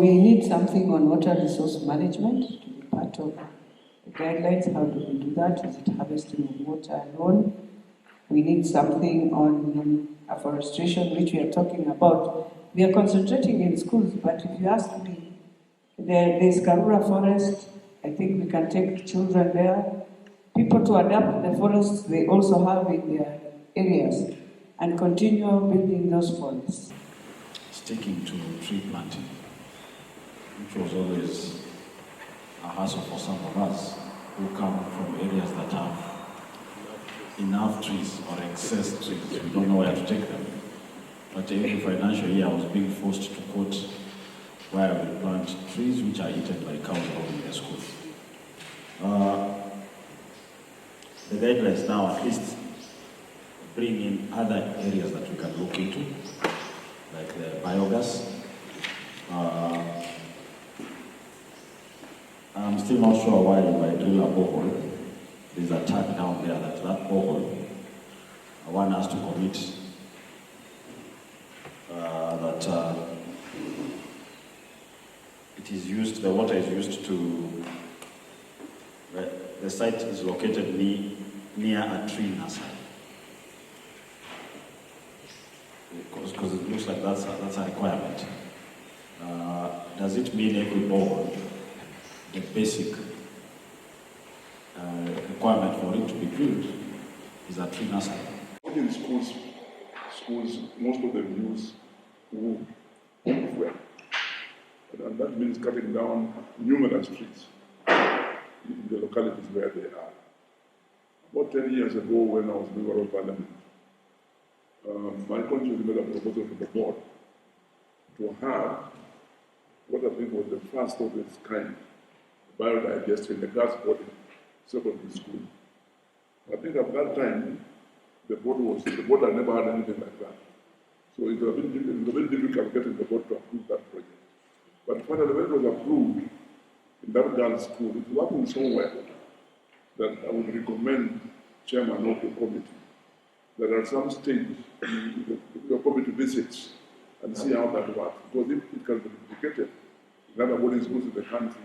we need something on water resource management to be part of the guidelines. How do we do that? Is it harvesting of water alone? We need something on afforestation, which we are talking about. We are concentrating in schools, but if you ask me, there's Karura Forest. I think we can take children there. People to adapt the forests they also have in their areas and continue building those forests. Sticking to tree planting, which was always a hassle for some of us who come from areas that have enough trees or excess trees. We don't know where to take them. But every financial year I was being forced to quote where I will plant trees which are eaten by cows in the schools. The guidelines now at least bring in other areas that we can look into, like the biogas. I'm still not sure why if I drill a borehole, there's a tag down there that borehole, one has to commit that it is used, the water is used to, the site is located near a tree nursery. Because it looks like that's a requirement. Does it mean every borehole, the basic requirement for it to be drilled is a tree nursery? In schools, most of them use wood well. And that means cutting down numerous trees in the localities where they are. About 10 years ago, when I was member of parliament, my country made a proposal to the board to have what I think was the first of its kind, biodigester in the gas body secondary school. I think at that time, the board had never had anything like that. So it was very difficult getting the board to approve that project. But finally, when it was approved in that girls' school, it was working so well that I would recommend chairman of the committee that at some stage the committee visits and see how that works. Because if it can be duplicated in other boarding schools in the country,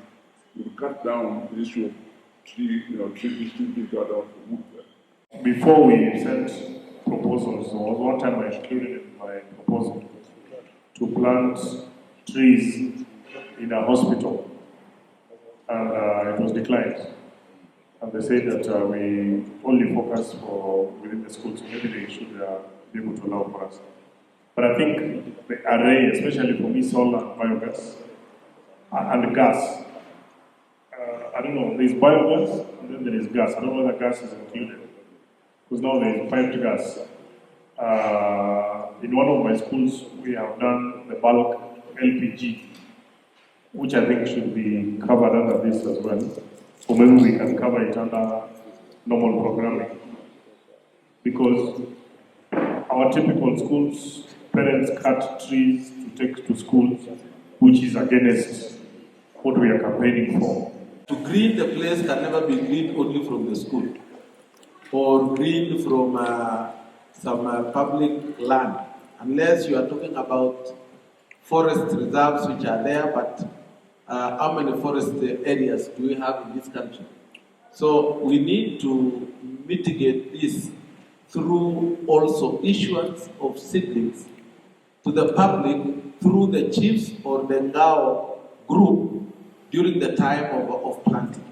it will cut down the issue of trees being cut down for wood. Before we sent proposals, there was one time I included in my proposal to plant trees in a hospital, and it was declined. And they said that we only focus for within the schools, so maybe they should be able to allow for us. But I think the array, especially for me, solar, biogas, and gas. I don't know, there's biogas and then there is gas. I don't know whether gas is included. Because now there is piped gas. In one of my schools, we have done the bulk LPG, which I think should be covered under this as well. Or maybe we can cover it under normal programming. Because our typical schools, parents cut trees to take to schools, which is against what we are campaigning for. To green the place can never be green only from the school or green from some public land, unless you are talking about forest reserves which are there, but how many forest areas do we have in this country? So we need to mitigate this through also issuance of seedlings to the public through the chiefs or the Ngao group during the time of planting.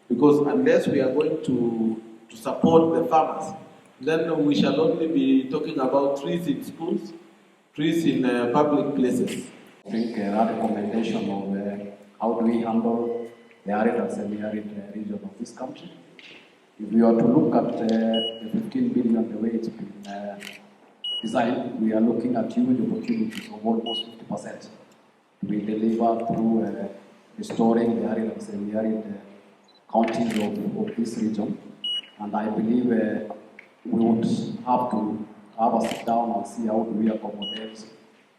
Because unless we are going to support the farmers, then we shall only be talking about trees in schools, trees in public places. I think that recommendation of how do we handle the arid and semi-arid region of this country. If we are to look at the 15 billion, the way it's been designed, we are looking at huge opportunities of almost 50%. We deliver through restoring the arid and semi-arid counties of this region. And I believe we would have to have a sit down and see how do we accommodate,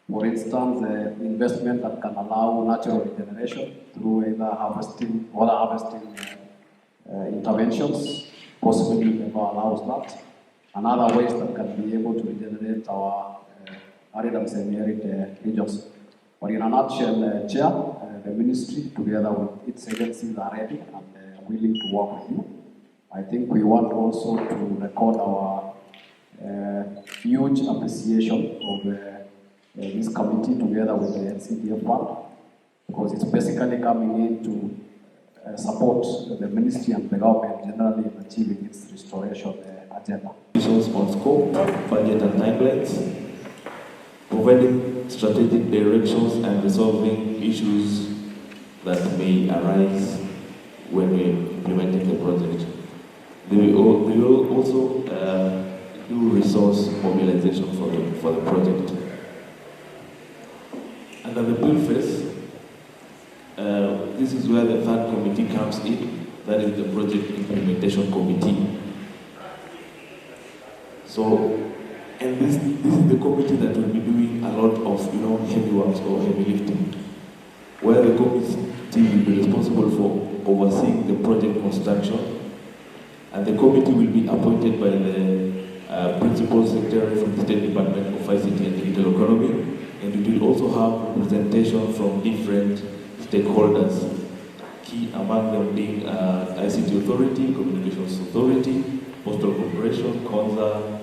for instance, investment that can allow natural regeneration through either harvesting or harvesting interventions, possibly never allows that, and other ways that can be able to regenerate our arid and semi-arid regions. But in a nutshell, Chair, the ministry together with its agencies are ready and willing to work with you. I think we want also to record our huge appreciation of this committee together with the NCDF fund, because it's basically coming in to support the ministry and the government generally in achieving its restoration agenda. Decisions on scope, budget and timelines, providing strategic directions and resolving issues that may arise when we're implementing the project. They will also do resource mobilization for the project. Under the bill phase, this is where the third committee comes in, that is the project implementation committee. So, and this is the committee that will be doing a lot of heavy works or heavy lifting, where the committee will be responsible for overseeing the project construction, and the committee will be appointed by the principal secretary from the State Department of ICT and Digital Economy, and it will also have representation from different stakeholders, key among them being ICT Authority, Communications Authority, Postal Corporation, CONSA,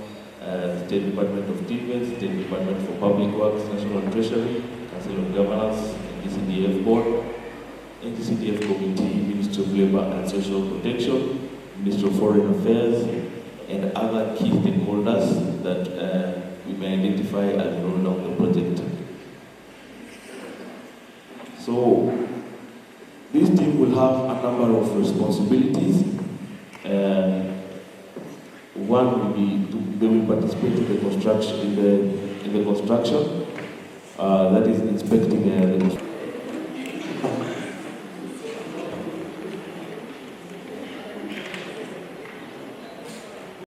State Department of Defense, State Department for Public Works, National Treasury, Council of Governors, NGCDF Board, NGCDF Committee, Ministry of Labor and Social Protection, Ministry of Foreign Affairs, and other key stakeholders that we may identify as roll down the project. So, this team will have a number of responsibilities. One will be they will participate in the construction, that is inspecting the